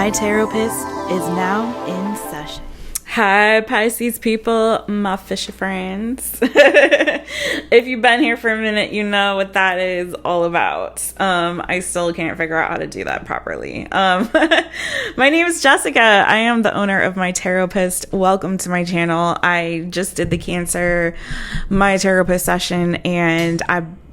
My Taropist is now in session. Hi Pisces people, my fishy friends. If you've been here for a minute, you know what that is all about. I still can't figure out how to do that properly. My name is Jessica. I am the owner of My Taropist. Welcome to my channel. I just did the Cancer My Taropist session, and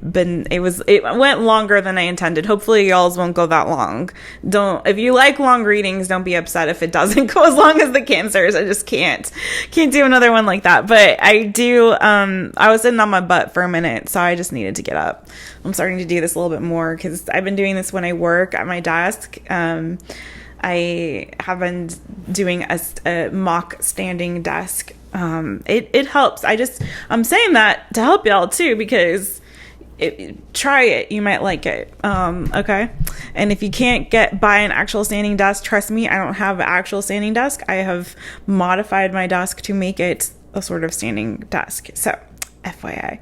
it went longer than I intended. Hopefully y'all's won't go that long. If you like long readings, don't be upset if it doesn't go as long as the Cancers. I just can't do another one like that. But I do, I was sitting on my butt for a minute, so I just needed to get up. I'm starting to do this a little bit more because I've been doing this when I work at my desk. I have been doing a mock standing desk. It helps. I'm saying that to help y'all too, because try it, you might like it. Okay, and if you can't buy an actual standing desk, trust me, I don't have an actual standing desk. I have modified my desk to make it a sort of standing desk, so FYI.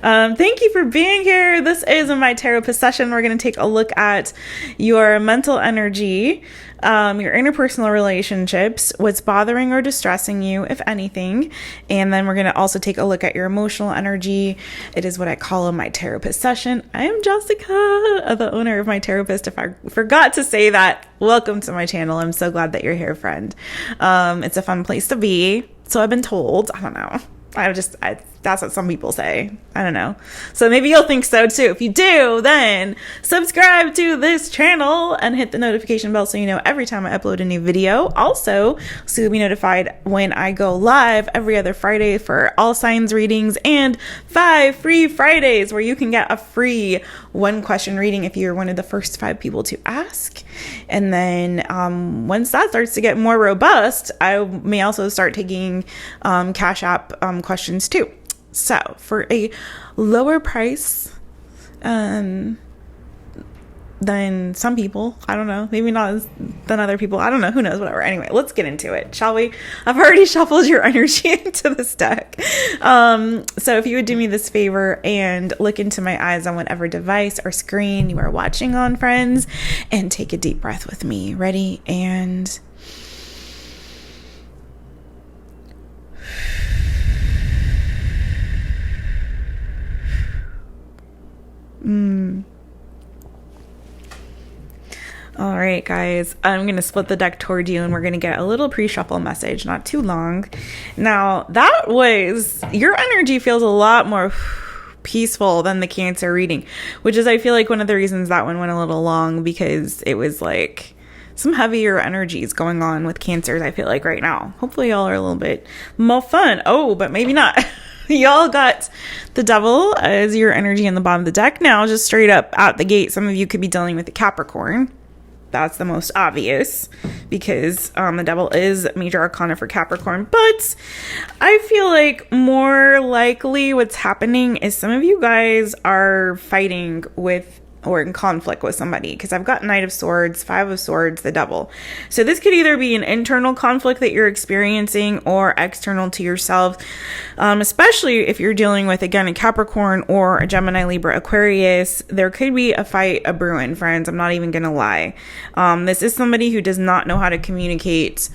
Thank you for being here. This is My Taropist session. We're going to take a look at your mental energy, your interpersonal relationships, what's bothering or distressing you, if anything. And then we're going to also take a look at your emotional energy. It is what I call a My Taropist session. I am Jessica, the owner of My Taropist. If I forgot to say that, welcome to my channel. I'm so glad that you're here, friend. It's a fun place to be. So I've been told. I don't know. That's what some people say. I don't know. So maybe you'll think so too. If you do, then subscribe to this channel and hit the notification bell so you know every time I upload a new video. Also, so you'll be notified when I go live every other Friday for all signs readings and 5 free Fridays where you can get a free 1-question reading if you're one of the first 5 people to ask. And then once that starts to get more robust, I may also start taking Cash App questions too. So for a lower price than some people, I don't know, maybe not than other people, I don't know, who knows, whatever. Anyway, let's get into it, shall we? I've already shuffled your energy into this deck. So if you would do me this favor and look into my eyes on whatever device or screen you are watching on, friends, and take a deep breath with me. Ready? And all right, guys, I'm going to split the deck toward you and we're going to get a little pre-shuffle message, not too long. Now, your energy feels a lot more peaceful than the Cancer reading, which is, I feel like, one of the reasons that one went a little long, because it was like some heavier energies going on with Cancers, I feel like, right now. Hopefully y'all are a little bit more fun. Oh, but maybe not. Y'all got the Devil as your energy in the bottom of the deck. Now, just straight up out the gate, some of you could be dealing with the Capricorn. That's the most obvious, because the Devil is major arcana for Capricorn. But I feel like more likely what's happening is some of you guys are fighting with or in conflict with somebody, because I've got Knight of Swords, 5 of Swords, the Devil. So this could either be an internal conflict that you're experiencing or external to yourself, especially if you're dealing with, again, a Capricorn or a Gemini, Libra, Aquarius. There could be a fight a brewing, friends. I'm not even gonna lie. This is somebody who does not know how to communicate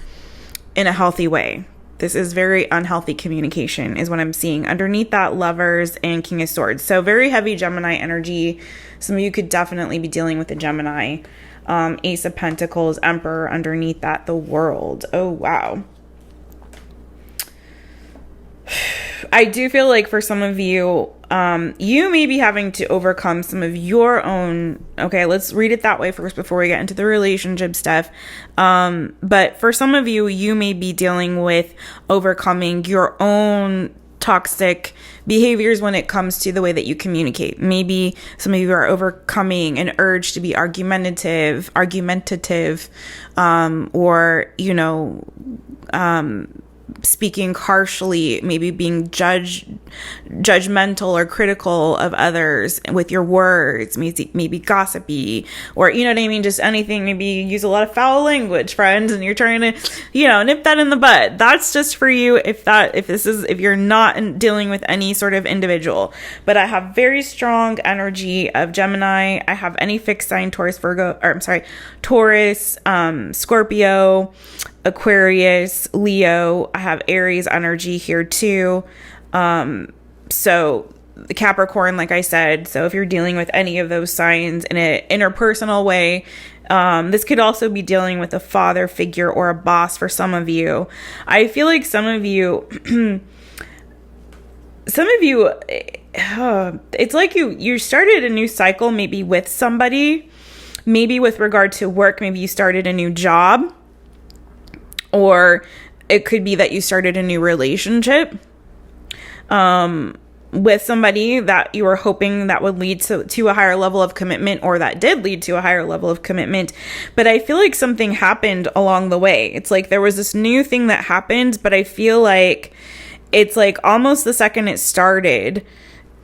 in a healthy way. This is very unhealthy communication is what I'm seeing. Underneath that, Lovers and King of Swords. So very heavy Gemini energy. Some of you could definitely be dealing with a Gemini. Ace of Pentacles, Emperor, underneath that, the World. Oh, wow. I do feel like for some of you, you may be having to overcome some of your own. Okay, let's read it that way first before we get into the relationship stuff. But for some of you, you may be dealing with overcoming your own toxic behaviors when it comes to the way that you communicate. Maybe some of you are overcoming an urge to be argumentative, or, speaking harshly, maybe being judgmental or critical of others with your words, maybe gossipy, or you know what I mean, just anything. Maybe you use a lot of foul language, friends, and you're trying to, nip that in the bud. That's just for you if you're not dealing with any sort of individual. But I have very strong energy of Gemini. I have any fixed sign, Taurus, Scorpio, Aquarius, Leo. I have Aries energy here too. So the Capricorn, like I said, so if you're dealing with any of those signs in an interpersonal way, this could also be dealing with a father figure or a boss for some of you. I feel like some of you, it's like you started a new cycle, maybe with somebody, maybe with regard to work, maybe you started a new job, or it could be that you started a new relationship with somebody that you were hoping that would lead to a higher level of commitment, or that did lead to a higher level of commitment. But I feel like something happened along the way. It's like there was this new thing that happened, but I feel like it's like almost the second it started,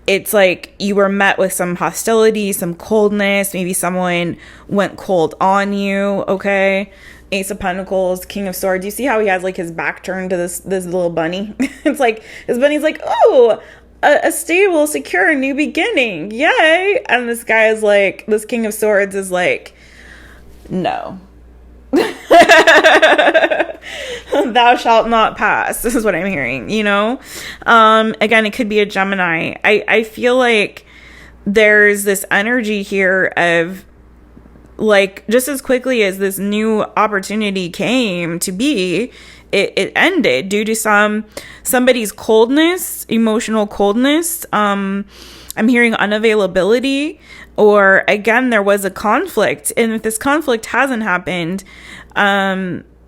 it's like you were met with some hostility, some coldness. Maybe someone went cold on you, okay? Ace of Pentacles, King of Swords. You see how he has like his back turned to this little bunny? It's like his bunny's like, oh, a stable, secure, new beginning. Yay. And this guy is like, this King of Swords is like, no. Thou shalt not pass. This is what I'm hearing, Again, it could be a Gemini. I feel like there's this energy here of like, just as quickly as this new opportunity came to be, it ended due to somebody's coldness, emotional coldness. I'm hearing unavailability, or again, there was a conflict. And if this conflict hasn't happened,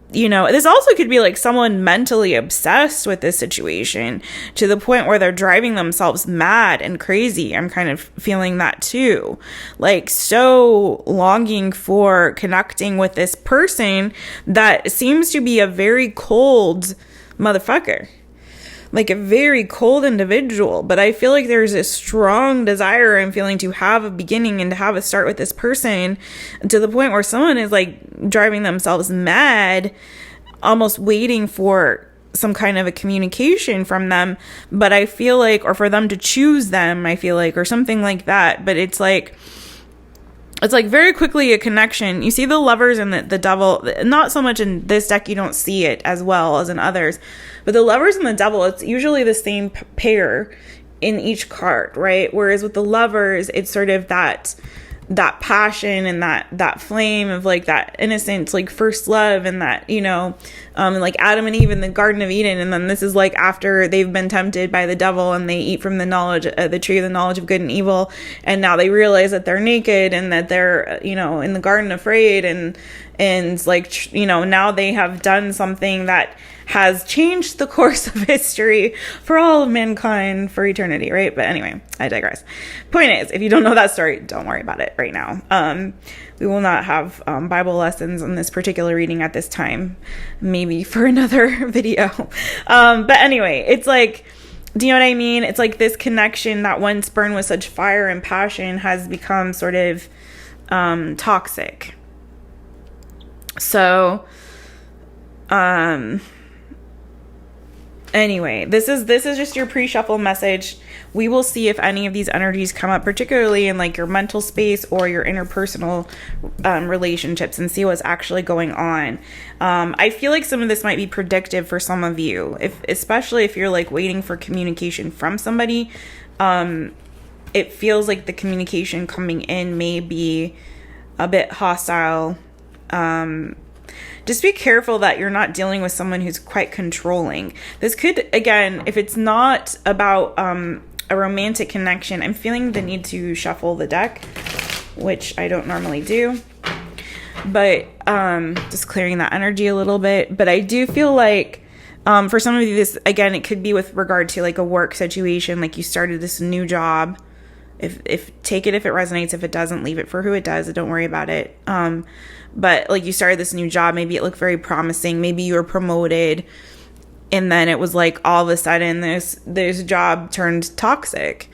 this also could be like someone mentally obsessed with this situation to the point where they're driving themselves mad and crazy. I'm kind of feeling that too. Like, so longing for connecting with this person that seems to be a very cold motherfucker. Like a very cold individual, but I feel like there's a strong desire I'm feeling to have a beginning and to have a start with this person, to the point where someone is like driving themselves mad, almost waiting for some kind of a communication from them. But I feel like, or for them to choose them, I feel like, or something like that. But it's like very quickly a connection. You see the Lovers and the Devil, not so much in this deck, you don't see it as well as in others, but the Lovers and the Devil, it's usually the same pair in each card, right? Whereas with the Lovers, it's sort of that passion and that flame of like that innocent, like first love, and that, like Adam and Eve in the Garden of Eden. And then this is like after they've been tempted by the devil and they eat from the tree of the knowledge of good and evil. And now they realize that they're naked and that they're, in the garden afraid. And like, now they have done something that has changed the course of history for all of mankind for eternity, right? But anyway, I digress. Point is, if you don't know that story, don't worry about it right now. We will not have Bible lessons on this particular reading at this time, maybe for another video. But anyway, it's like, do you know what I mean? It's like this connection that once burned with such fire and passion has become sort of toxic. So, anyway, this is just your pre-shuffle message. We will see if any of these energies come up, particularly in like your mental space or your interpersonal relationships, and see what's actually going on. I feel like some of this might be predictive for some of you, especially if you're like waiting for communication from somebody. It feels like the communication coming in may be a bit hostile. Just be careful that you're not dealing with someone who's quite controlling. This could, again, if it's not about a romantic connection, I'm feeling the need to shuffle the deck, which I don't normally do. But just clearing that energy a little bit. But I do feel like for some of you, this, again, it could be with regard to like a work situation, like you started this new job. If take it if it resonates. If it doesn't, leave it for who it does. Don't worry about it. But like you started this new job, maybe it looked very promising. Maybe you were promoted. And then it was like all of a sudden this job turned toxic.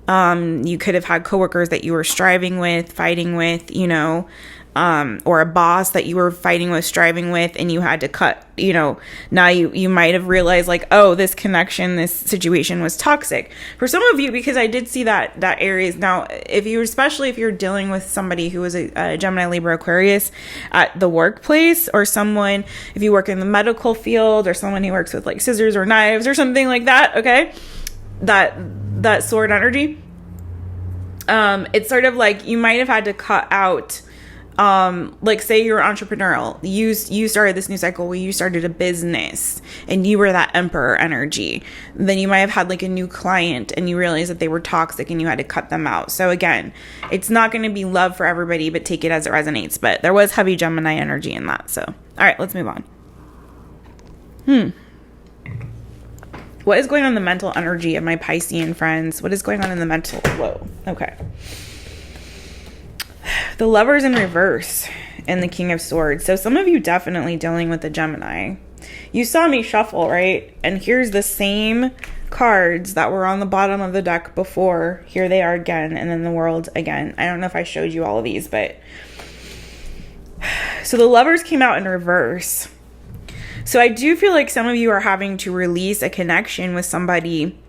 You could have had coworkers that you were striving with, fighting with, you know, or a boss that you were fighting with, striving with, and you had to cut, you know, now you might have realized like, oh, this connection, this situation was toxic for some of you, because I did see that areas. Now, especially if you're dealing with somebody who is a Gemini, Libra, Aquarius at the workplace, or someone, if you work in the medical field, or someone who works with like scissors or knives or something like that, okay, that sword energy, it's sort of like you might have had to cut out, like say you're entrepreneurial, you started this new cycle where you started a business and you were that emperor energy. Then you might have had like a new client and you realized that they were toxic and you had to cut them out. So again, it's not going to be love for everybody, but take it as it resonates. But there was heavy Gemini energy in that. So, all right, let's move on. What is going on in the mental energy of my Piscean friends? What is going on in the mental? Whoa. Okay. The Lovers in reverse and the King of Swords. So some of you definitely dealing with the Gemini. You saw me shuffle, right? And here's the same cards that were on the bottom of the deck before. Here they are again, and then the World again. I don't know if I showed you all of these, but... So the Lovers came out in reverse. So I do feel like some of you are having to release a connection with somebody,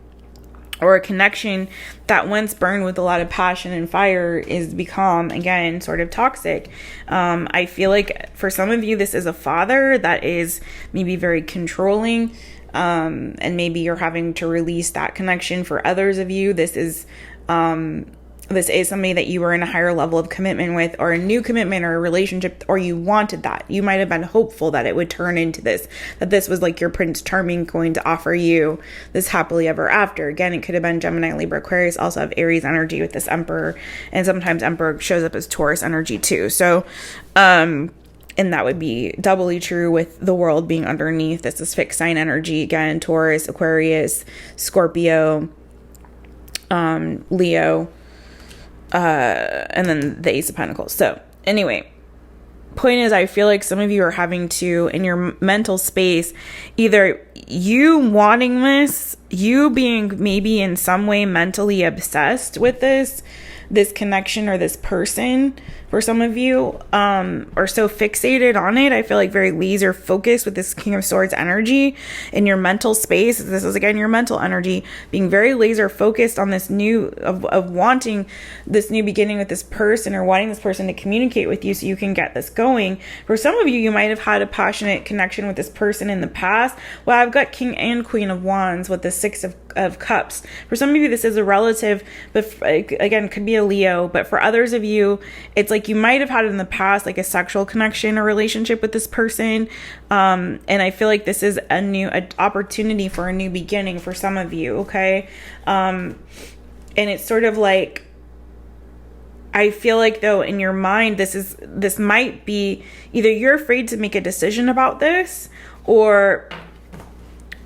or a connection that once burned with a lot of passion and fire is become, again, sort of toxic. I feel like for some of you, this is a father that is maybe very controlling, and maybe you're having to release that connection. For others of you, this is somebody that you were in a higher level of commitment with, or a new commitment or a relationship, or you wanted that. You might have been hopeful that it would turn into this, that this was like your Prince Charming going to offer you this happily ever after. Again, it could have been Gemini, Libra, Aquarius, also have Aries energy with this Emperor, and sometimes Emperor shows up as Taurus energy too. So, and that would be doubly true with the World being underneath. This is fixed sign energy again, Taurus, Aquarius, Scorpio, Leo, and then the Ace of Pentacles. So anyway, point is, I feel like some of you are having to, in your mental space, either you wanting this, you being maybe in some way mentally obsessed with this connection or this person, for some of you, are so fixated on it. I feel like very laser focused with this King of Swords energy in your mental space. This is again your mental energy, being very laser focused on this new of wanting this new beginning with this person, or wanting this person to communicate with you so you can get this going. For some of you, you might have had a passionate connection with this person in the past. Well, I've got King and Queen of Wands with the Six of Cups. For some of you, this is a relative, but again, could be a Leo. But for others of you, it's like you might have had in the past like a sexual connection or relationship with this person, and I feel like this is an opportunity for a new beginning for some of you. Okay, and it's sort of like, I feel like though in your mind, this might be either you're afraid to make a decision about this, or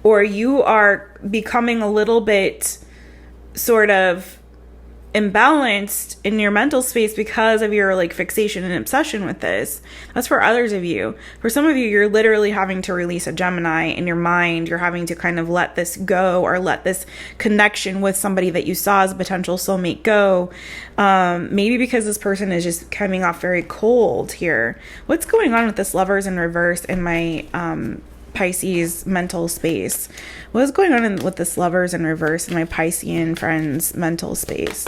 you are becoming a little bit sort of imbalanced in your mental space because of your like fixation and obsession with this. That's for others of you. For some of you, you're literally having to release a Gemini in your mind. You're having to kind of let this go, or let this connection with somebody that you saw as a potential soulmate go. Maybe because this person is just coming off very cold here. What's going on with this Lovers in reverse in my Pisces mental space? What is going on with this Lovers in reverse in my Piscean friends mental space?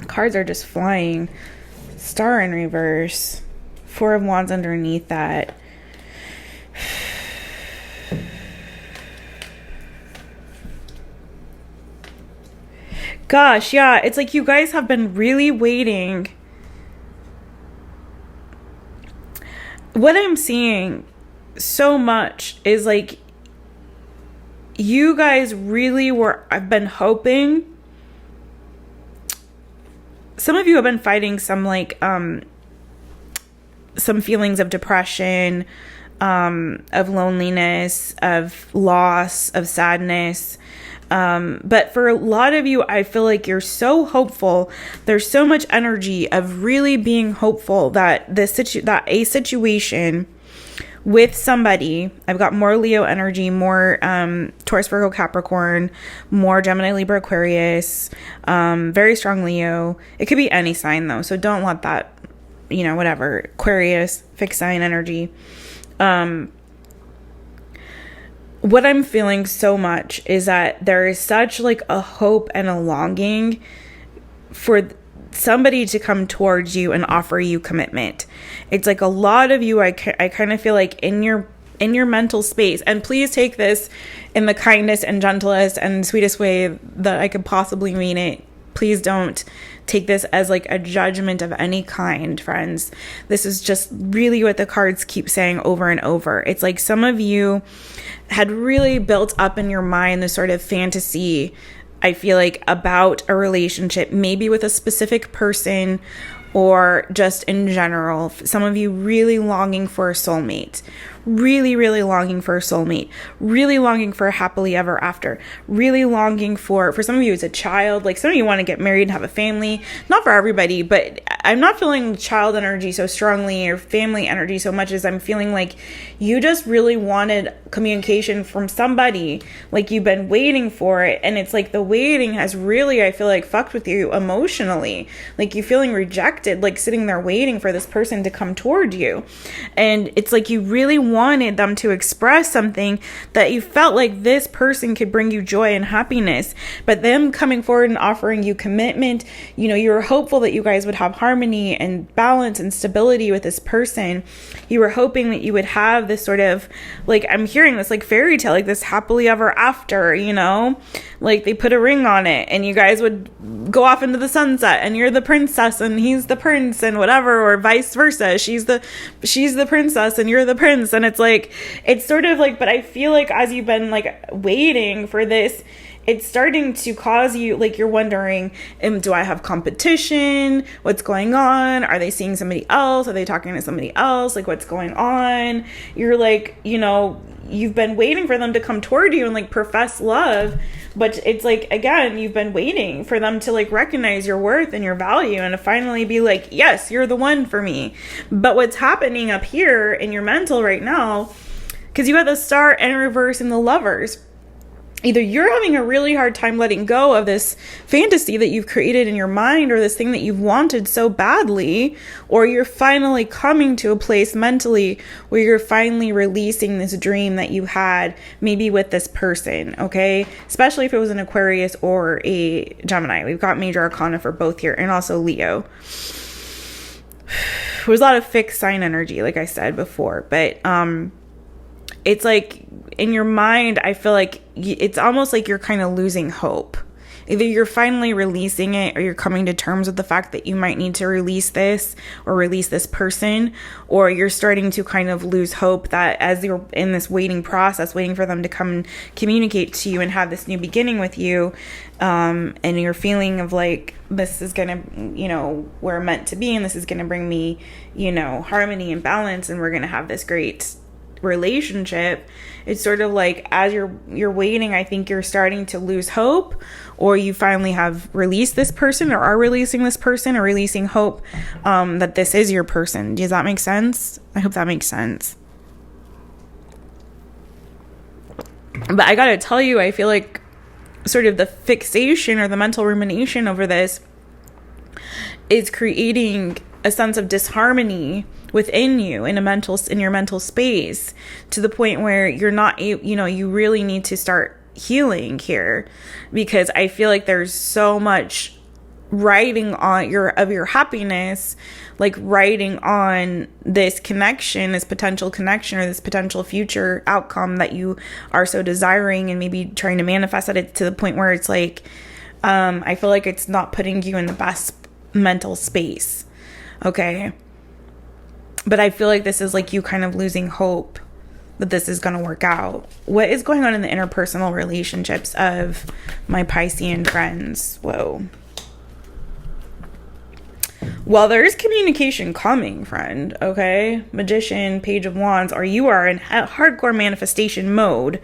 Cards are just flying. Star in reverse, Four of Wands underneath that. Gosh, yeah, it's like you guys have been really waiting. What I'm seeing so much is like you guys really I've been hoping. Some of you have been fighting some like some feelings of depression, of loneliness, of loss, of sadness. But for a lot of you, I feel like you're so hopeful. There's so much energy of really being hopeful that that a situation with somebody. I've got more Leo energy, more Taurus, Virgo, Capricorn, more Gemini, Libra, Aquarius, very strong Leo. It could be any sign though, so don't let that, whatever, Aquarius, fixed sign energy. What I'm feeling so much is that there is such like a hope and a longing for somebody to come towards you and offer you commitment. It's like a lot of you, I kind of feel like in your mental space, and please take this in the kindest and gentlest and sweetest way that I could possibly mean it. Please don't take this as like a judgment of any kind, friends. This is just really what the cards keep saying over and over. It's like some of you had really built up in your mind this sort of fantasy, I feel like, about a relationship, maybe with a specific person or just in general. Some of you really longing for a soulmate, really, really longing for a soulmate, really longing for a happily ever after, really longing for some of you it's a child. Like some of you want to get married and have a family. Not for everybody, but I'm not feeling child energy so strongly or family energy so much as I'm feeling like you just really wanted communication from somebody, like you've been waiting for it, and it's like the waiting has really, I feel like, fucked with you emotionally. Like you feeling rejected, like sitting there waiting for this person to come toward you, and it's like you really wanted them to express something that you felt like this person could bring you joy and happiness, but them coming forward and offering you commitment, you were hopeful that you guys would have harmony and balance and stability with this person. You were hoping that you would have this sort of, like, I'm hearing this like fairy tale, like this happily ever after, like they put a ring on it and you guys would go off into the sunset and you're the princess and he's the prince and whatever, or vice versa. She's the princess and you're the prince. And it's like, it's sort of like, but I feel like as you've been like waiting for this, it's starting to cause you, like, you're wondering, do I have competition? What's going on? Are they seeing somebody else? Are they talking to somebody else? Like, what's going on? You're like, you've been waiting for them to come toward you and like profess love, but it's like, again, you've been waiting for them to like recognize your worth and your value and to finally be like, yes, you're the one for me. But what's happening up here in your mental right now, because you have the Star in reverse and the Lovers, either you're having a really hard time letting go of this fantasy that you've created in your mind or this thing that you've wanted so badly, or you're finally coming to a place mentally where you're finally releasing this dream that you had maybe with this person, okay? Especially if it was an Aquarius or a Gemini. We've got major arcana for both here, and also Leo. There's a lot of fixed sign energy, like I said before, but it's like in your mind, I feel like it's almost like you're kind of losing hope. Either you're finally releasing it or you're coming to terms with the fact that you might need to release this or release this person, or you're starting to kind of lose hope that as you're in this waiting process, waiting for them to come and communicate to you and have this new beginning with you, and you're feeling of like, this is going to, we're meant to be, and this is going to bring me, harmony and balance, and we're going to have this great relationship. It's sort of like as you're waiting, I think you're starting to lose hope, or you finally have released this person or are releasing this person or releasing hope that this is your person. Does that make sense? I hope that makes sense. But I gotta tell you, I feel like sort of the fixation or the mental rumination over this is creating a sense of disharmony within you in your mental space, to the point where you're not, you really need to start healing here, because I feel like there's so much riding on your happiness, like riding on this connection, this potential connection, or this potential future outcome that you are so desiring and maybe trying to manifest it to the point where it's like, I feel like it's not putting you in the best mental space. Okay. But I feel like this is like you kind of losing hope that this is going to work out. What is going on in the interpersonal relationships of my Piscean friends? Whoa. Well, there is communication coming, friend. Okay. Magician, Page of Wands, or you are in hardcore manifestation mode.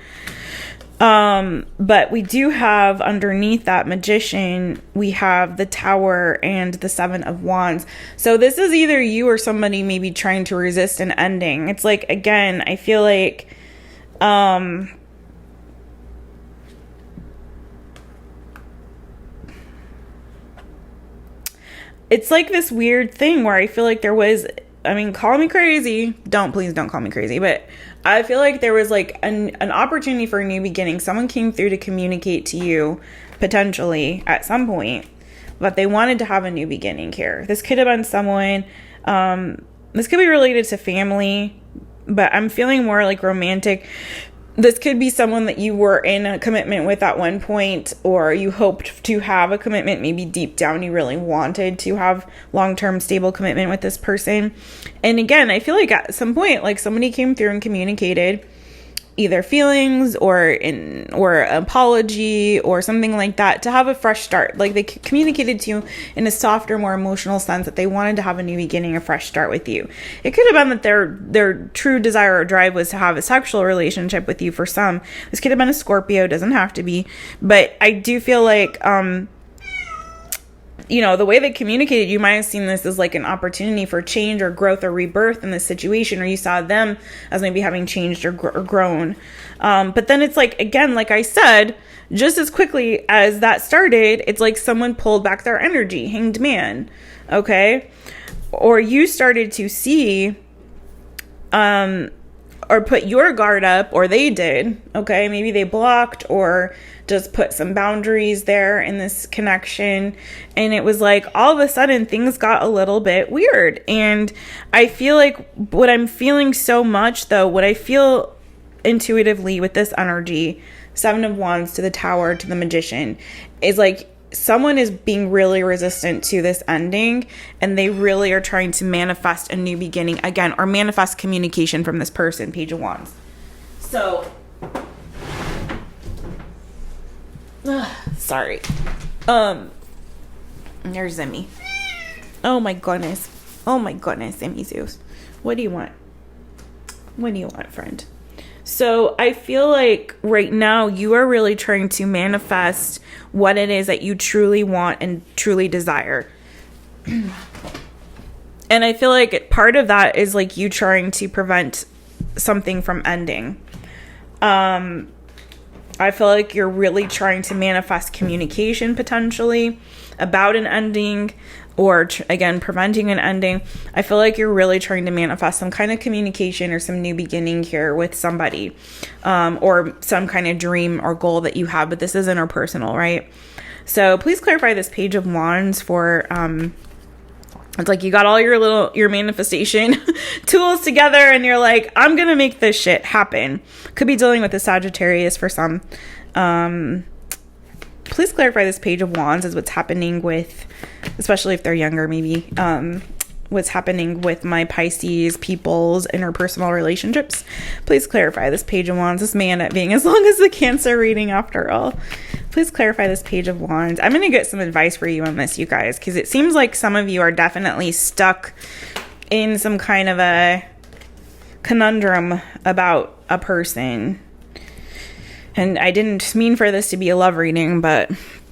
But we do have underneath that Magician, we have the Tower and the Seven of Wands. So this is either you or somebody maybe trying to resist an ending. It's like, again, I feel like, it's like this weird thing where I feel like there was, I mean, call me crazy. Please don't call me crazy. But I feel like there was like an opportunity for a new beginning. Someone came through to communicate to you potentially at some point, but they wanted to have a new beginning here. This could have been someone, this could be related to family, but I'm feeling more like romantic. This could be someone that you were in a commitment with at one point, or you hoped to have a commitment. Maybe deep down you really wanted to have long-term stable commitment with this person. And again, I feel like at some point, like somebody came through and communicated either feelings or apology or something like that to have a fresh start. Like they communicated to you in a softer, more emotional sense that they wanted to have a new beginning, a fresh start with you. It could have been that their true desire or drive was to have a sexual relationship with you for some. This could have been a Scorpio, doesn't have to be. But I do feel like, the way they communicated, you might have seen this as like an opportunity for change or growth or rebirth in this situation, or you saw them as maybe having changed or grown. But then it's like, again, like I said, just as quickly as that started, it's like someone pulled back their energy, Hanged Man, okay? Or you started to see, or put your guard up, or they did, okay? Maybe they blocked or just put some boundaries there in this connection. And it was like, all of a sudden, things got a little bit weird. And I feel like what I'm feeling so much, though, what I feel intuitively with this energy, Seven of Wands to the Tower to the Magician, is like someone is being really resistant to this ending, and they really are trying to manifest a new beginning again, or manifest communication from this person, Page of Wands. So, sorry. There's Zimmy. Oh my goodness, Zimmy Zeus. What do you want? What do you want, friend? So I feel like right now you are really trying to manifest what it is that you truly want and truly desire. And I feel like part of that is like you trying to prevent something from ending. I feel like you're really trying to manifest communication potentially about an ending, or again, preventing an ending. I feel like you're really trying to manifest some kind of communication or some new beginning here with somebody, or some kind of dream or goal that you have, but this is interpersonal, right? So please clarify this Page of Wands for, it's like you got all your manifestation tools together and you're like, I'm going to make this shit happen. Could be dealing with a Sagittarius for some. Please clarify this Page of Wands is what's happening with, especially if they're younger, maybe, what's happening with my Pisces people's interpersonal relationships. Please clarify this Page of Wands. This may end up being as long as the Cancer reading after all. Please clarify this Page of Wands. I'm going to get some advice for you on this, you guys, because it seems like some of you are definitely stuck in some kind of a conundrum about a person. And I didn't mean for this to be a love reading, but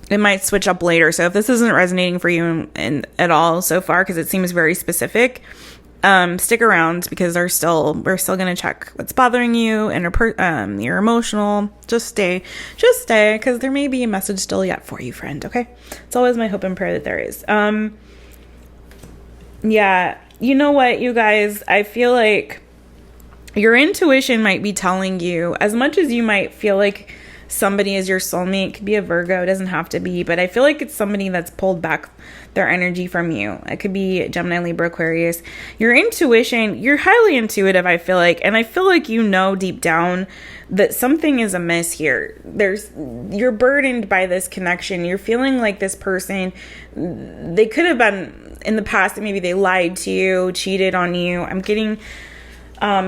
it might switch up later. So if this isn't resonating for you at all so far, because it seems very specific, stick around, because we're still going to check what's bothering you and you're emotional. Just stay, because there may be a message still yet for you, friend. Okay. It's always my hope and prayer that there is. Yeah. You know what, you guys, I feel like your intuition might be telling you, as much as you might feel like somebody is your soulmate, it could be a Virgo, it doesn't have to be, but I feel like it's somebody that's pulled back their energy from you. It could be Gemini, Libra, Aquarius. Your intuition, you're highly intuitive, I feel like, and I feel like you know deep down that something is amiss here. You're burdened by this connection. You're feeling like this person, they could have been in the past, maybe they lied to you, cheated on you. I'm getting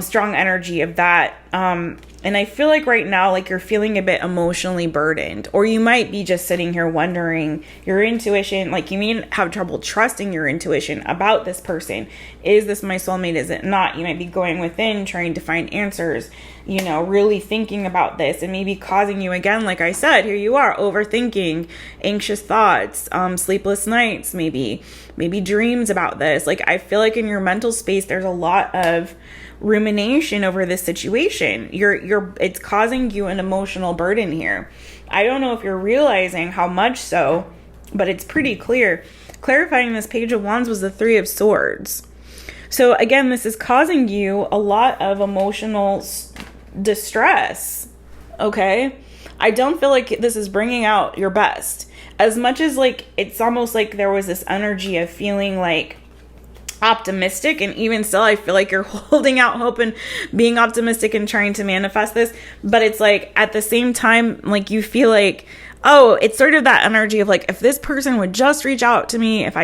strong energy of that. And I feel like right now, like you're feeling a bit emotionally burdened, or you might be just sitting here wondering your intuition, like you may have trouble trusting your intuition about this person. Is this my soulmate? Is it not? You might be going within trying to find answers, you know, really thinking about this, and maybe causing you, again, like I said, here you are overthinking, anxious thoughts, sleepless nights, maybe dreams about this. Like I feel like in your mental space, there's a lot of rumination over this situation. It's causing you an emotional burden here. I don't know if you're realizing how much so, but it's pretty clear. Clarifying this Page of Wands was the Three of Swords. So again, this is causing you a lot of emotional distress. Okay? I don't feel like this is bringing out your best. As much as like, it's almost like there was this energy of feeling like optimistic, and even still I feel like you're holding out hope and being optimistic and trying to manifest this, but it's like at the same time, like you feel like, oh, it's sort of that energy of like, if this person would just reach out to me, if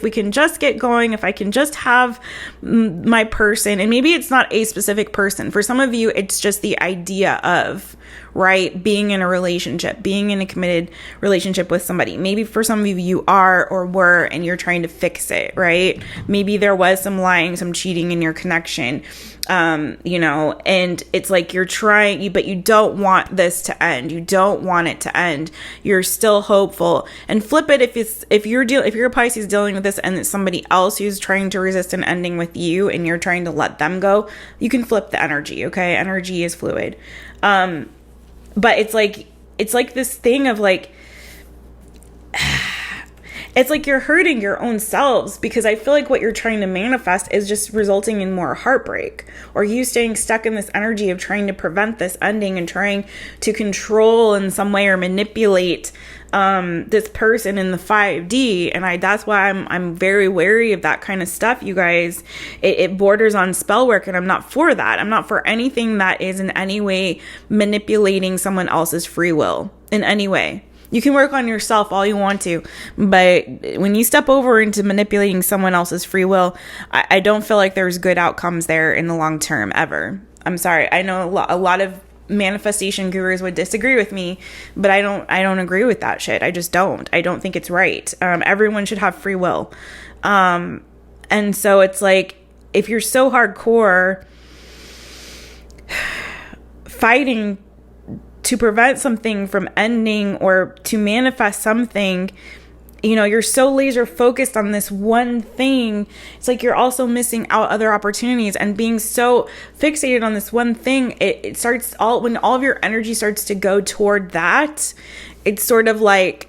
we can just get going, if I can just have my person. And maybe it's not a specific person. For some of you, it's just the idea of, right, being in a relationship, being in a committed relationship with somebody. Maybe for some of you are or were, and you're trying to fix it, right? Maybe there was some lying, some cheating in your connection, you know, and it's like you're trying, but you don't want this to end. You don't want it to end. You're still hopeful. And flip it, if you're a Pisces dealing with this and it's somebody else who's trying to resist an ending with you and you're trying to let them go, you can flip the energy, okay? Energy is fluid. But it's like this thing of like, it's like you're hurting your own selves, because I feel like what you're trying to manifest is just resulting in more heartbreak, or you staying stuck in this energy of trying to prevent this ending and trying to control in some way or manipulate this person in the 5D. And that's why I'm very wary of that kind of stuff, you guys. It borders on spell work, and I'm not for that. I'm not for anything that is in any way manipulating someone else's free will in any way. You can work on yourself all you want to, but when you step over into manipulating someone else's free will, I don't feel like there's good outcomes there in the long term ever. I'm sorry. I know a lot of manifestation gurus would disagree with me, but I don't agree with that shit. I just don't. I don't think it's right. Everyone should have free will. And so it's like, if you're so hardcore fighting to prevent something from ending or to manifest something, you know, you're so laser focused on this one thing. It's like you're also missing out other opportunities, and being so fixated on this one thing, it starts when all of your energy starts to go toward that, it's sort of like,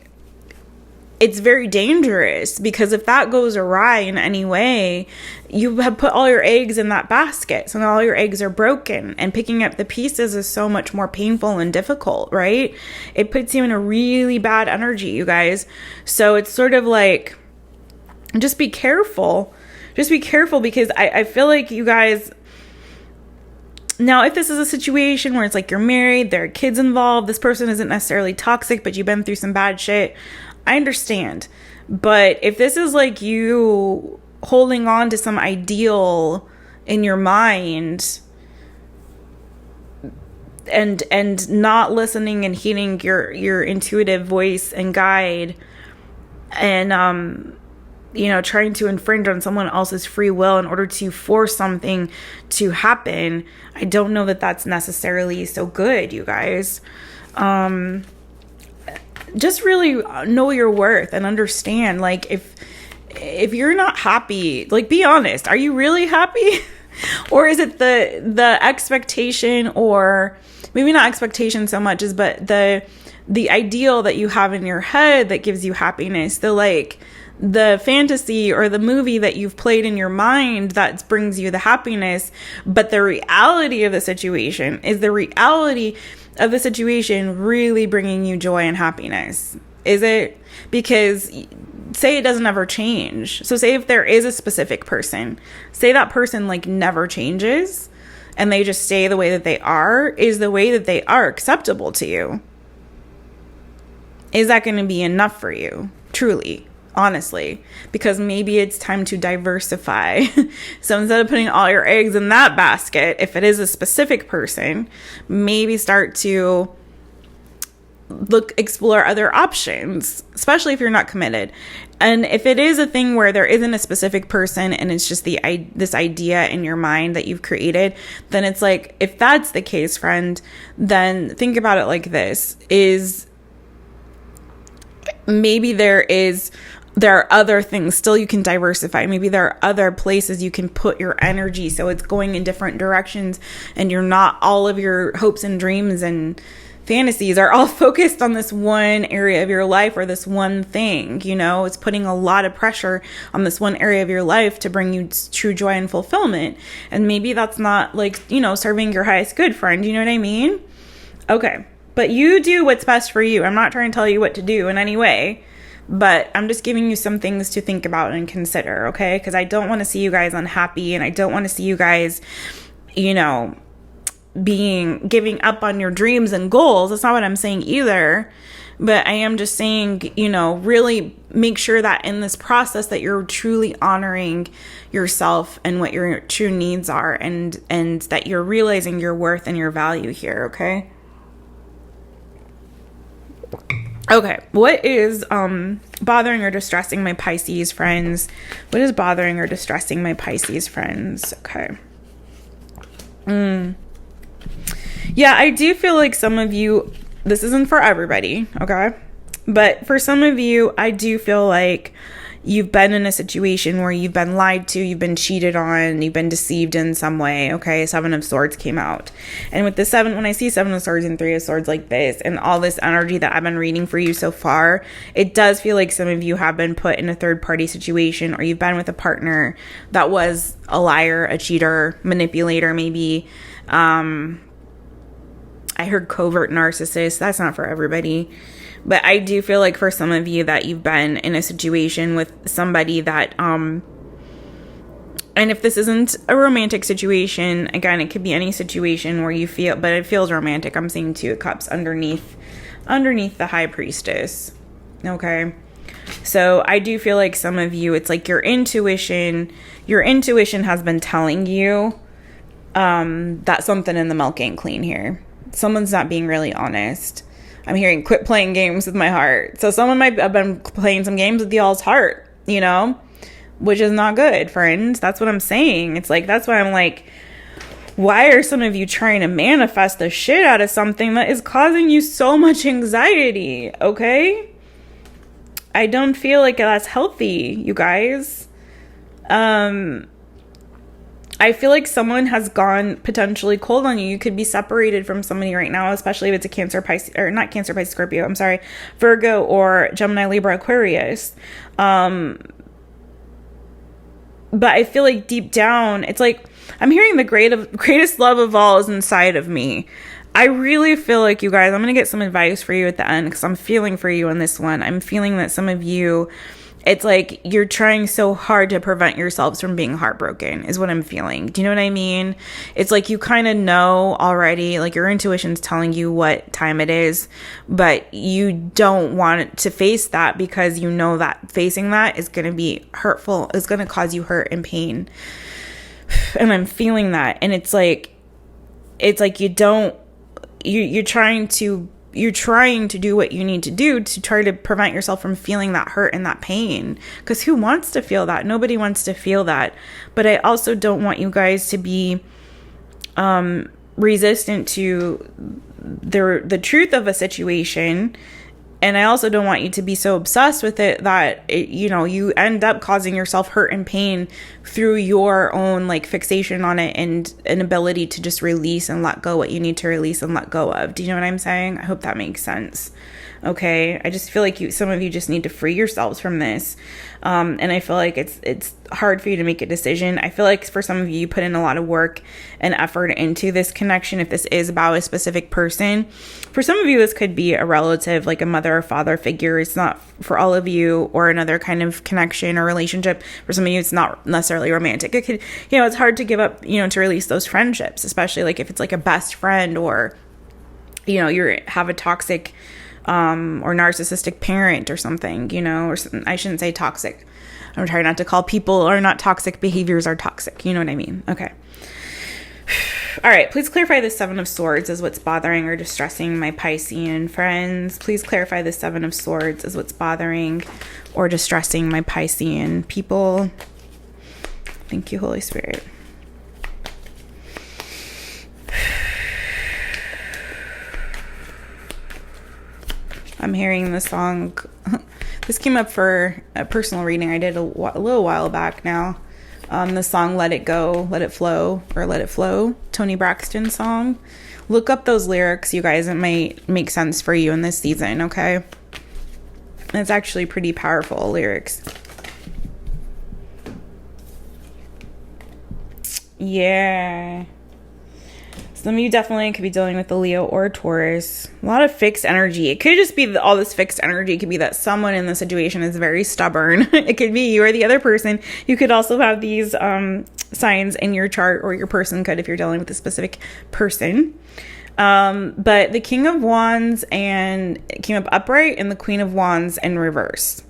it's very dangerous, because if that goes awry in any way, you have put all your eggs in that basket. So now all your eggs are broken, and picking up the pieces is so much more painful and difficult, right? It puts you in a really bad energy, you guys. So it's sort of like, just be careful. Just be careful, because I feel like you guys, now, if this is a situation where it's like you're married, there are kids involved, this person isn't necessarily toxic, but you've been through some bad shit, I understand. But if this is like you holding on to some ideal in your mind and not listening and heeding your intuitive voice and guide, and you know, trying to infringe on someone else's free will in order to force something to happen, I don't know that that's necessarily so good, you guys. Just really know your worth and understand, like, if you're not happy, like, be honest. Are you really happy? Or is it the expectation, or maybe not expectation so much as, but the ideal that you have in your head that gives you happiness, the fantasy or the movie that you've played in your mind that brings you the happiness, but the reality of the situation, is the reality of the situation really bringing you joy and happiness? Is it? Because say it doesn't ever change. So say if there is a specific person, say that person like never changes and they just stay the way that they are, is the way that they are acceptable to you? Is that going to be enough for you? Truly. honestly, because maybe it's time to diversify. So instead of putting all your eggs in that basket, if it is a specific person, maybe start to explore other options, especially if you're not committed. And if it is a thing where there isn't a specific person and it's just this idea in your mind that you've created, then it's like, if that's the case, friend, then think about it like this: is maybe there are other things still you can diversify. Maybe there are other places you can put your energy so it's going in different directions, and you're not, all of your hopes and dreams and fantasies are all focused on this one area of your life or this one thing. It's putting a lot of pressure on this one area of your life to bring you true joy and fulfillment. And maybe that's not serving your highest good, friend. You know what I mean? Okay. But you do what's best for you. I'm not trying to tell you what to do in any way, but I'm just giving you some things to think about and consider, okay? Because I don't want to see you guys unhappy, and I don't want to see you guys, giving up on your dreams and goals. That's not what I'm saying either. But I am just saying, really make sure that in this process that you're truly honoring yourself and what your true needs are, and that you're realizing your worth and your value here, okay? Okay, what is bothering or distressing my Pisces friends? What is bothering or distressing my Pisces friends? Okay. Yeah, I do feel like some of you, this isn't for everybody, okay? But for some of you, I do feel like you've been in a situation where you've been lied to, you've been cheated on, you've been deceived in some way, okay? Seven of Swords came out. And with the when I see Seven of Swords and Three of Swords like this, and all this energy that I've been reading for you so far, it does feel like some of you have been put in a third-party situation, or you've been with a partner that was a liar, a cheater, manipulator, maybe. I heard covert narcissist. That's not for everybody. But I do feel like for some of you that you've been in a situation with somebody that, and if this isn't a romantic situation, again, it could be any situation where you feel, but it feels romantic. I'm seeing Two of Cups underneath the High Priestess. Okay. So I do feel like some of you, it's like your intuition has been telling you, that something in the milk ain't clean here. Someone's not being really honest. I'm hearing quit playing games with my heart. So someone might have been playing some games with y'all's heart, which is not good, friends. That's what I'm saying. It's like, that's why I'm like, why are some of you trying to manifest the shit out of something that is causing you so much anxiety? Okay? I don't feel like that's healthy, you guys. I feel like someone has gone potentially cold on you. You could be separated from somebody right now, especially if it's a Cancer, Pisces, or not Cancer, Pisces, Scorpio, I'm sorry, Virgo or Gemini, Libra, Aquarius. But I feel like deep down, it's like, I'm hearing the greatest love of all is inside of me. I really feel like, you guys, I'm going to get some advice for you at the end, because I'm feeling for you on this one. I'm feeling that some of you, it's like you're trying so hard to prevent yourselves from being heartbroken, is what I'm feeling. Do you know what I mean? It's like you kind of know already, like your intuition's telling you what time it is, but you don't want to face that, because you know that facing that is going to be hurtful. It's going to cause you hurt and pain. And I'm feeling that. And it's like you're trying to do what you need to do to try to prevent yourself from feeling that hurt and that pain. Because who wants to feel that? Nobody wants to feel that. But I also don't want you guys to be resistant to the truth of a situation. And I also don't want you to be so obsessed with it that you end up causing yourself hurt and pain through your own fixation on it and an ability to just release and let go what you need to release and let go of. Do you know what I'm saying? I hope that makes sense. Okay, I just feel like some of you just need to free yourselves from this, and I feel like it's hard for you to make a decision. I feel like for some of you, you put in a lot of work and effort into this connection. If this is about a specific person, for some of you, this could be a relative, like a mother or father figure. It's not for all of you, or another kind of connection or relationship. For some of you, it's not necessarily romantic. It could, it's hard to give up, to release those friendships, especially if it's a best friend, or you have a toxic or narcissistic parent or something, you know, or something. I shouldn't say toxic. I'm trying not to call people or not toxic behaviors are toxic. You know what I mean? Okay. All right. Please clarify the Seven of Swords as what's bothering or distressing my Piscean friends. Please clarify the Seven of Swords as what's bothering or distressing my Piscean people. Thank you, Holy Spirit. I'm hearing the song. This came up for a personal reading I did a little while back now. The song Let It Go, Let It Flow, or Let It Flow, Toni Braxton song. Look up those lyrics, you guys. It might make sense for you in this season, okay? It's actually pretty powerful lyrics. Yeah. Some of you definitely could be dealing with the Leo or Taurus. A lot of fixed energy. It could just be all this fixed energy. It could be that someone in the situation is very stubborn. It could be you or the other person. You could also have these signs in your chart, or your person could if you're dealing with a specific person. But the King of Wands and came up upright, and the Queen of Wands in reverse.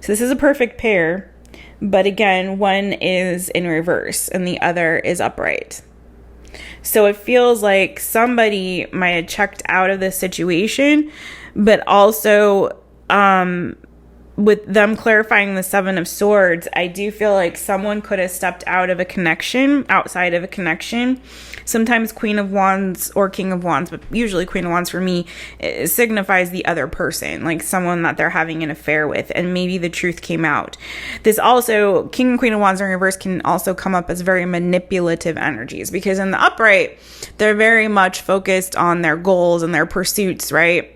So this is a perfect pair. But again, one is in reverse and the other is upright. So it feels like somebody might have checked out of this situation, but also with them clarifying the Seven of Swords, I do feel like someone could have stepped out of a connection, outside of a connection. Sometimes Queen of Wands or King of Wands, but usually Queen of Wands for me, it signifies the other person, like someone that they're having an affair with, and maybe the truth came out. This also, King and Queen of Wands in reverse can also come up as very manipulative energies, because in the upright, they're very much focused on their goals and their pursuits, right?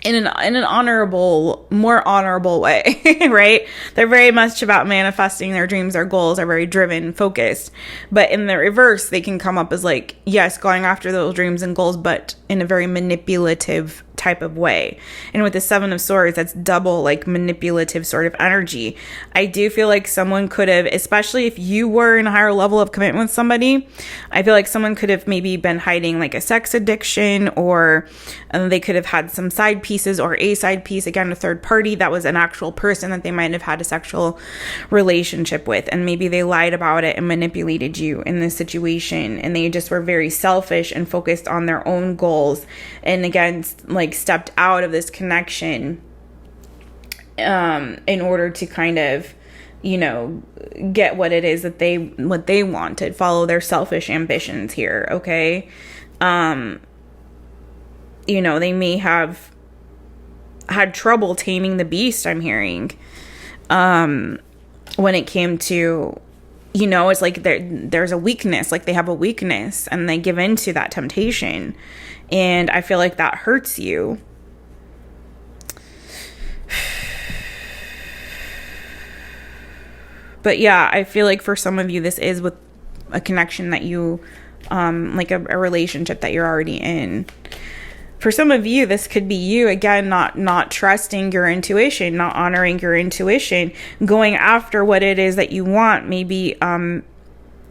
In an honorable, more honorable way, right? They're very much about manifesting their dreams, their goals, are very driven, focused. But in the reverse, they can come up as like, yes, going after those dreams and goals, but in a very manipulative type of way. And with the Seven of Swords, that's double like manipulative sort of energy. I do feel like someone could have, especially if you were in a higher level of commitment with somebody, I feel like someone could have maybe been hiding like a sex addiction, or they could have had some side pieces or a side piece, again, a third party that was an actual person that they might have had a sexual relationship with. And maybe they lied about it and manipulated you in this situation. And they just were very selfish and focused on their own goals. And again, like stepped out of this connection in order to kind of, you know, get what it is that what they wanted, follow their selfish ambitions here. Okay. You know, they may have had trouble taming the beast, I'm hearing, when it came to, you know, it's like there's a weakness, like they have a weakness and they give into that temptation. And I feel like that hurts you. But yeah, I feel like for some of you, this is with a connection that you, like a relationship that you're already in. For some of you, this could be you, again, not trusting your intuition, not honoring your intuition, going after what it is that you want. Maybe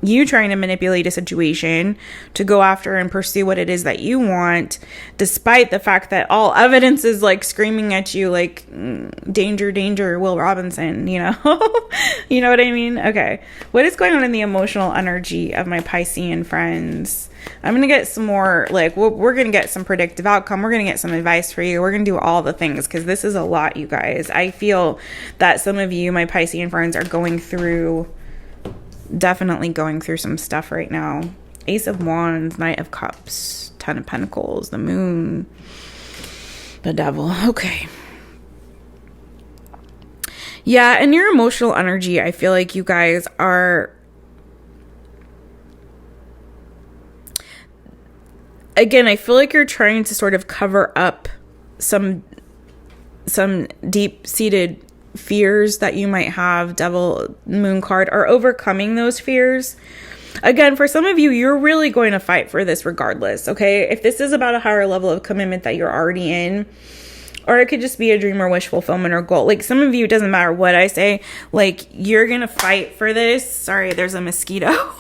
you trying to manipulate a situation to go after and pursue what it is that you want, despite the fact that all evidence is like screaming at you like, danger, danger, Will Robinson, you know? You know what I mean? Okay. What is going on in the emotional energy of my Piscean friends? I'm going to get some more, like, we're going to get some predictive outcome. We're going to get some advice for you. We're going to do all the things, because this is a lot, you guys. I feel that some of you, my Piscean friends, are definitely going through some stuff right now. Ace of Wands, Knight of Cups, Ten of Pentacles, the Moon, the Devil. Okay. Yeah, and your emotional energy, I feel like you guys are, again, I feel like you're trying to sort of cover up some deep-seated fears that you might have, Devil, Moon card, or overcoming those fears. Again, for some of you, you're really going to fight for this regardless, okay? If this is about a higher level of commitment that you're already in, or it could just be a dream or wish fulfillment or goal. Like, some of you, it doesn't matter what I say, like, you're going to fight for this. Sorry, there's a mosquito. I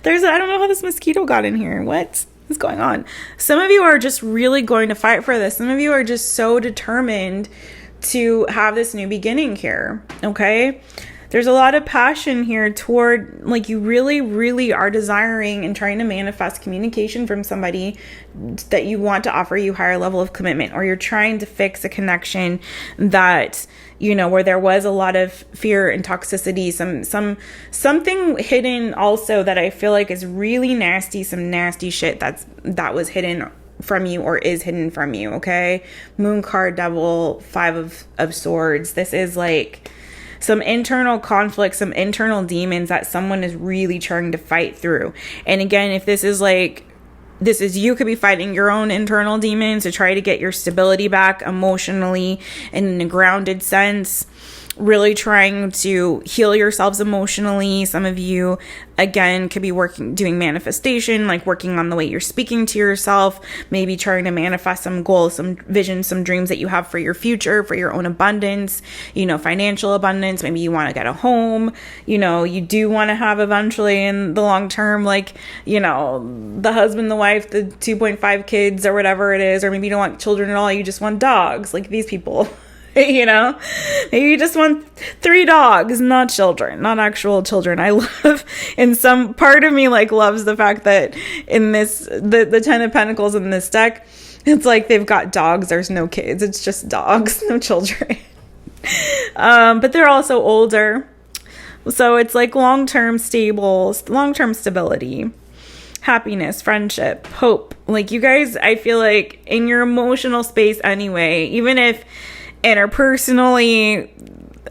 don't know how this mosquito got in here. What? What's going on? Some of you are just really going to fight for this. Some of you are just so determined to have this new beginning here, okay? There's a lot of passion here toward, like, you really, really are desiring and trying to manifest communication from somebody that you want to offer you higher level of commitment, or you're trying to fix a connection that, you know, where there was a lot of fear and toxicity, something hidden also that I feel like is really nasty, some nasty shit that was hidden from you or is hidden from you, okay? Moon card, Devil, Five of Swords. This is like some internal conflict, some internal demons that someone is really trying to fight through. And again, if this is you could be fighting your own internal demons to try to get your stability back emotionally and in a grounded sense, really trying to heal yourselves emotionally. Some of you, again, could be doing manifestation, like working on the way you're speaking to yourself, maybe trying to manifest some goals, some visions, some dreams that you have for your future, for your own abundance, you know, financial abundance. Maybe you want to get a home, you know, you do want to have eventually in the long term, like, you know, the husband, the wife, the 2.5 kids or whatever it is, or maybe you don't want children at all. You just want dogs, like these people. You know, maybe you just want 3 dogs, not children, not actual children. I love, and some part of me like loves the fact that in this, the 10 of Pentacles in this deck, it's like they've got dogs. There's no kids. It's just dogs, no children. But they're also older. So it's like long-term stability, happiness, friendship, hope. Like you guys, I feel like in your emotional space anyway, even if interpersonally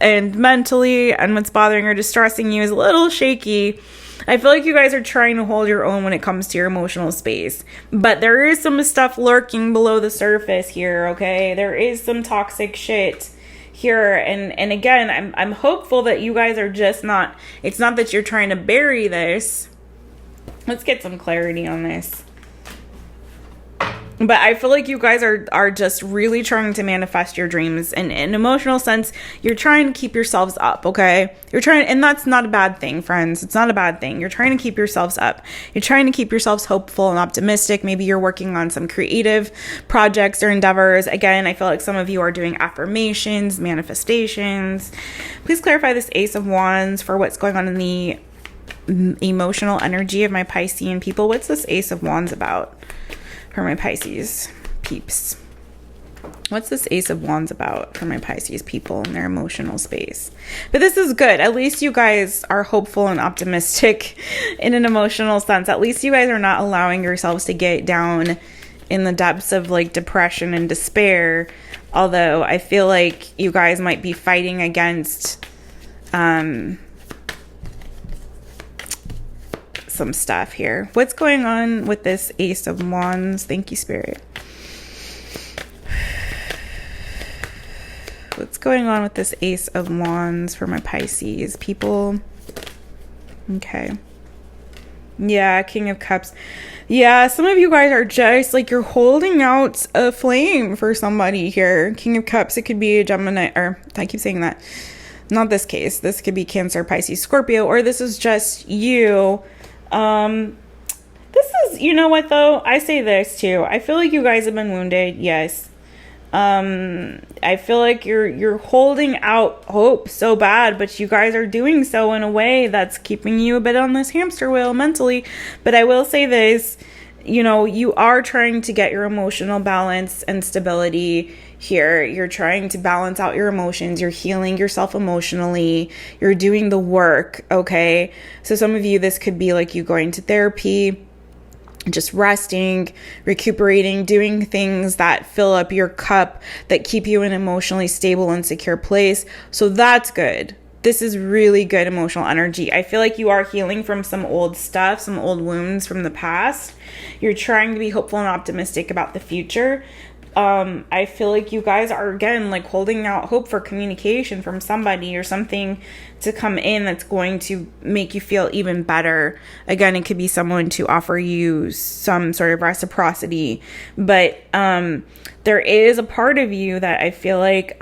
and mentally and what's bothering or distressing you is a little shaky, I feel like you guys are trying to hold your own when it comes to your emotional space. But there is some stuff lurking below the surface here, okay? There is some toxic shit here. And again, I'm hopeful that you guys are just not, it's not that you're trying to bury this. Let's get some clarity on this. But I feel like you guys are just really trying to manifest your dreams. And in an emotional sense, you're trying to keep yourselves up, okay? You're trying, and that's not a bad thing, friends. It's not a bad thing. You're trying to keep yourselves up. You're trying to keep yourselves hopeful and optimistic. Maybe you're working on some creative projects or endeavors. Again, I feel like some of you are doing affirmations, manifestations. Please clarify this Ace of Wands for what's going on in the emotional energy of my Piscean people. What's this Ace of Wands about? For my Pisces peeps. What's this Ace of Wands about for my Pisces people in their emotional space? But this is good. At least you guys are hopeful and optimistic in an emotional sense. At least you guys are not allowing yourselves to get down in the depths of like depression and despair. Although I feel like you guys might be fighting against some stuff here. What's going on with this Ace of Wands? Thank you, Spirit. What's going on with this Ace of Wands for my Pisces people? Okay. Yeah, King of Cups. Yeah, some of you guys are just like, you're holding out a flame for somebody here. King of Cups, it could be a Gemini, or I keep saying that. Not this case. This could be Cancer, Pisces, Scorpio, or this is just you. This is, you know what though? I say this too. I feel like you guys have been wounded. Yes. I feel like you're holding out hope so bad, but you guys are doing so in a way that's keeping you a bit on this hamster wheel mentally. But I will say this, you know, you are trying to get your emotional balance and stability here. You're trying to balance out your emotions. You're healing yourself emotionally. You're doing the work, okay? So some of you, this could be like you going to therapy, just resting, recuperating, doing things that fill up your cup, that keep you in an emotionally stable and secure place. So that's good. This is really good emotional energy. I feel like you are healing from some old stuff, some old wounds from the past. You're trying to be hopeful and optimistic about the future. I feel like you guys are, again, like holding out hope for communication from somebody or something to come in that's going to make you feel even better. Again, it could be someone to offer you some sort of reciprocity, but there is a part of you that I feel like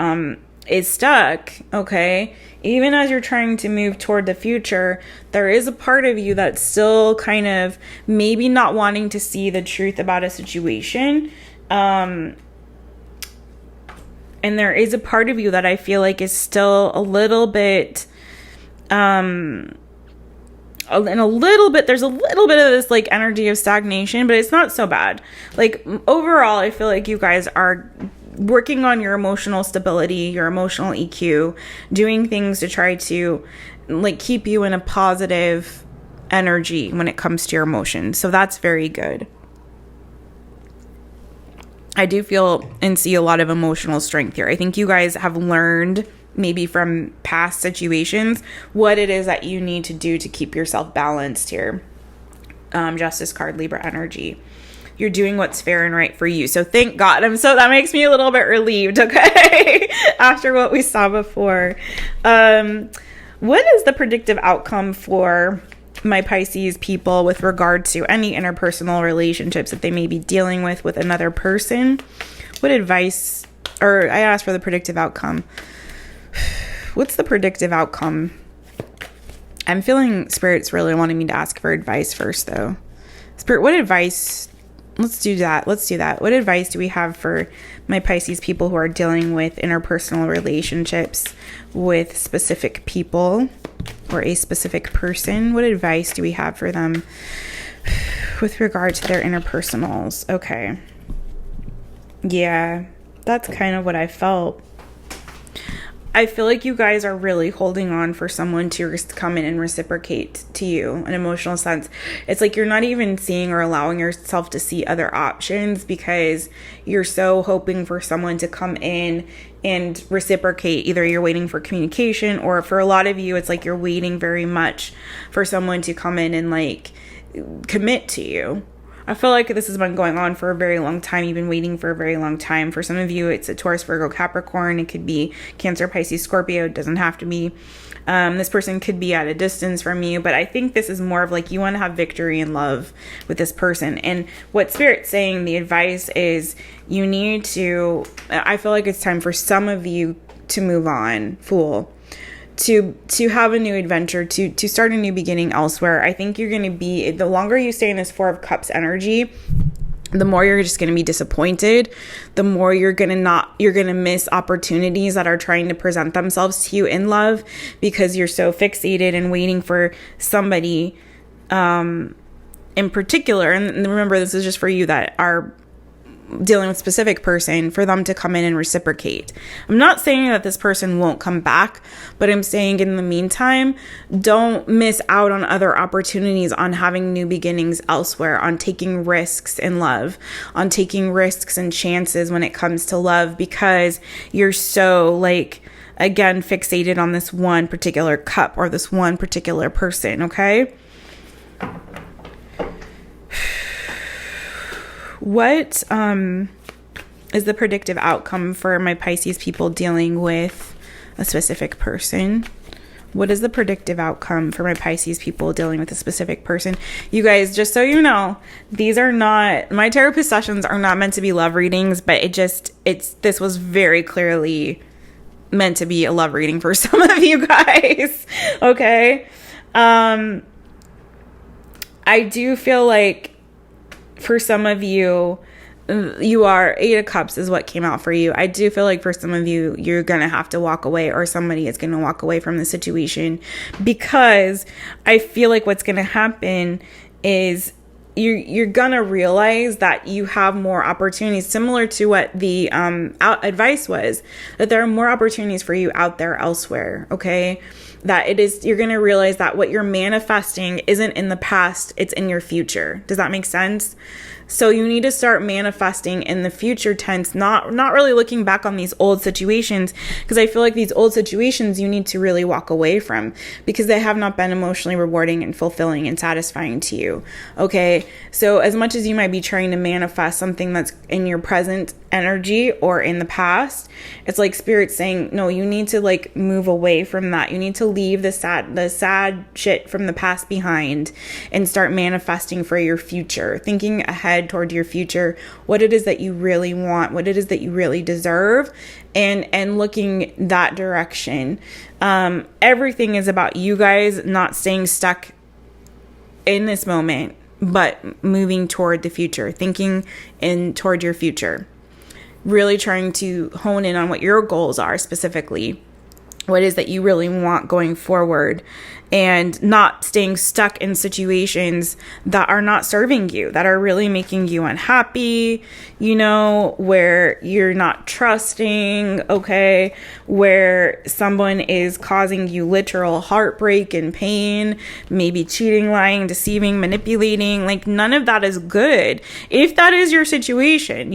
is stuck, okay, even as you're trying to move toward the future, there is a part of you that's still kind of maybe not wanting to see the truth about a situation. And there is a part of you that I feel like is still a little bit, and a little bit, there's a little bit of this like energy of stagnation, but it's not so bad. Like overall, I feel like you guys are working on your emotional stability, your emotional EQ, doing things to try to like keep you in a positive energy when it comes to your emotions. So that's very good. I do feel and see a lot of emotional strength here. I think you guys have learned maybe from past situations what it is that you need to do to keep yourself balanced here. Justice card, Libra energy. You're doing what's fair and right for you. So thank God. That makes me a little bit relieved, okay? After what we saw before. What is the predictive outcome for my Pisces people with regard to any interpersonal relationships that they may be dealing with another person? What advice, or I asked for the predictive outcome. What's the predictive outcome? I'm feeling Spirit's really wanting me to ask for advice first, though. Spirit, what advice? Let's do that. What advice do we have for my Pisces people who are dealing with interpersonal relationships with specific people or a specific person? What advice do we have for them with regard to their interpersonals? Okay. Yeah, that's kind of what I felt. I feel like you guys are really holding on for someone to come in and reciprocate to you in an emotional sense. It's like you're not even seeing or allowing yourself to see other options because you're so hoping for someone to come in and reciprocate. Either you're waiting for communication, or for a lot of you, it's like you're waiting very much for someone to come in and like commit to you. I feel like this has been going on for a very long time. You've been waiting for a very long time. For some of you, it's a Taurus, Virgo, Capricorn. It could be Cancer, Pisces, Scorpio. It doesn't have to be. This person could be at a distance from you, but I think this is more of like you want to have victory and love with this person. And what Spirit's saying, the advice is you need to, I feel like it's time for some of you to move on, to have a new adventure, to start a new beginning elsewhere. I think you're going to be, the longer you stay in this Four of Cups energy, the more you're just going to be disappointed, the more you're going to miss opportunities that are trying to present themselves to you in love, because you're so fixated and waiting for somebody in particular. And remember, this is just for you that are dealing with a specific person, for them to come in and reciprocate. I'm not saying that this person won't come back, but I'm saying in the meantime, don't miss out on other opportunities, on having new beginnings elsewhere, on taking risks in love, on taking risks and chances when it comes to love, because you're so like, again, fixated on this one particular cup or this one particular person, okay? What is the predictive outcome for my Pisces people dealing with a specific person? What is the predictive outcome for my Pisces people dealing with a specific person? You guys, just so you know, these are not, my Taropist sessions are not meant to be love readings, but this was very clearly meant to be a love reading for some of you guys. Okay. I do feel like for some of you, you are, Eight of Cups is what came out for you. I do feel like for some of you, you're going to have to walk away, or somebody is going to walk away from the situation, because I feel like what's going to happen is you're going to realize that you have more opportunities, similar to what the advice was, that there are more opportunities for you out there elsewhere, okay? That it is, you're going to realize that what you're manifesting isn't in the past, it's in your future. Does that make sense? So you need to start manifesting in the future tense, not really looking back on these old situations, because I feel like these old situations you need to really walk away from, because they have not been emotionally rewarding and fulfilling and satisfying to you. Okay, so as much as you might be trying to manifest something that's in your present energy or in the past, it's like spirit saying, no, you need to like move away from that. You need to leave the sad shit from the past behind and start manifesting for your future, thinking ahead toward your future, what it is that you really want, what it is that you really deserve, and looking that direction. Everything is about you guys not staying stuck in this moment, but moving toward the future, thinking toward your future. Really trying to hone in on what your goals are specifically, what it is that you really want going forward, and not staying stuck in situations that are not serving you, that are really making you unhappy, where you're not trusting, okay, where someone is causing you literal heartbreak and pain, maybe cheating, lying, deceiving, manipulating. Like, none of that is good. If that is your situation,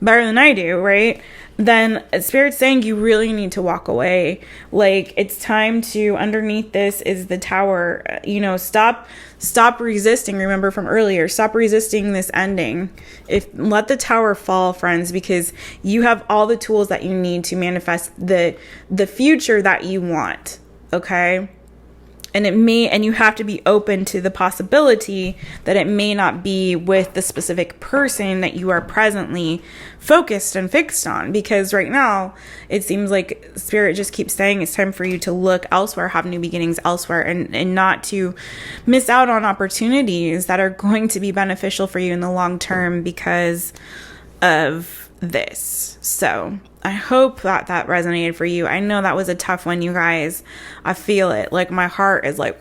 better than I do, right? Then Spirit's saying you really need to walk away. Like, it's time to, underneath this is the Tower. Stop resisting. Remember from earlier, stop resisting this ending. Let the Tower fall, friends, because you have all the tools that you need to manifest the future that you want. Okay? And you have to be open to the possibility that it may not be with the specific person that you are presently focused and fixed on. Because right now, it seems like Spirit just keeps saying it's time for you to look elsewhere, have new beginnings elsewhere, and not to miss out on opportunities that are going to be beneficial for you in the long term because of this. So I hope that resonated for you. I know that was a tough one, you guys. I feel it. Like, my heart is like,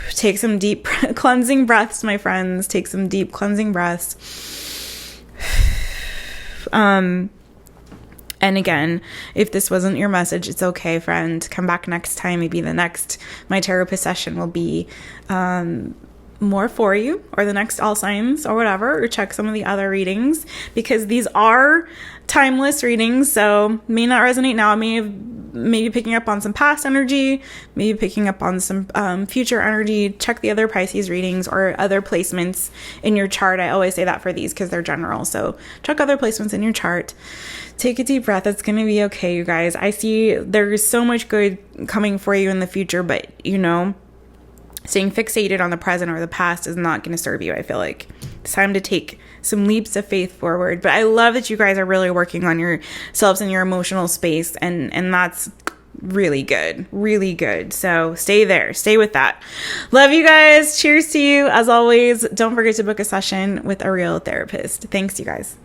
take some deep cleansing breaths, my friends. Take some deep cleansing breaths. And again, if this wasn't your message, it's okay, friend. Come back next time. Maybe the next My Taropist session will be more for you, or the next all signs or whatever, or check some of the other readings, because these are timeless readings, so may not resonate now. Maybe picking up on some past energy, maybe picking up on some future energy. Check the other Pisces readings or other placements in your chart. I always say that for these because they're general, so check other placements in your chart. Take a deep breath. It's going to be okay, you guys. I see there's so much good coming for you in the future, but staying fixated on the present or the past is not going to serve you. I feel like it's time to take some leaps of faith forward. But I love that you guys are really working on yourselves and your emotional space, and that's really good. Really good. So stay there. Stay with that. Love you guys. Cheers to you. As always, don't forget to book a session with a real therapist. Thanks, you guys.